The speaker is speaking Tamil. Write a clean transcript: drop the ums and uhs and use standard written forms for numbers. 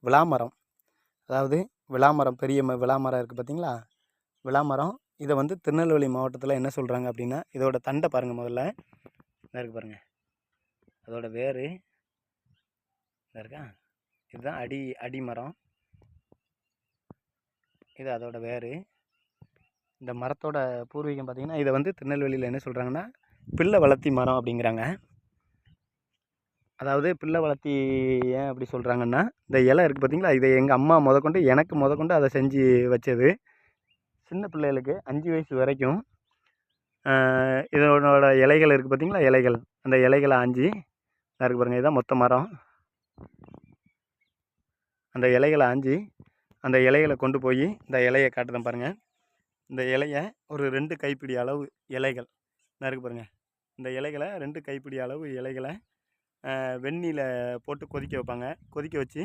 விளாமரம். அதாவது விளாமரம் பெரிய விளாமரம் இருக்குது பார்த்தீங்களா? விளாமரம். இதை வந்து திருநெல்வேலி மாவட்டத்தில் என்ன சொல்கிறாங்க அப்படின்னா, இதோட தண்டை பாருங்கள் முதல்ல. இதாக இருக்குது பாருங்கள். அதோட வேர் இதாக இருக்கா? இதுதான் அடிமரம். இது அதோட வேர். இந்த மரத்தோட பூர்வீகம் பார்த்திங்கன்னா, இதை வந்து திருநெல்வேலியில் என்ன சொல்கிறாங்கன்னா, பிள்ளை வளர்த்தி மரம் அப்படிங்கிறாங்க. அதாவது பிள்ளை வளர்த்தி ஏன் அப்படி சொல்கிறாங்கன்னா, இந்த இலை இருக்குது பார்த்திங்களா, இதை எங்கள் அம்மா முதற்கொண்டு எனக்கு முதற்கொண்டு அதை செஞ்சு வச்சது. சின்ன பிள்ளைகளுக்கு 5 வயசு வரைக்கும் இதனோட இலைகள் இருக்குது பார்த்திங்களா, இலைகள். அந்த இலைகளை ஆஞ்சி இருக்குது பாருங்கள். இதுதான் மொத்த மரம். அந்த இலைகளை ஆஞ்சி அந்த இலைகளை கொண்டு போய் இந்த இலையை காட்டுதான் பாருங்கள். இந்த இலையை ஒரு 2 கைப்பிடி அளவு இலைகள் இருக்குது பாருங்கள். இந்த இலைகளை 2 கைப்பிடி அளவு இலைகளை வெந்நீரில் போட்டு கொதிக்க வைப்பாங்க. கொதிக்க வச்சு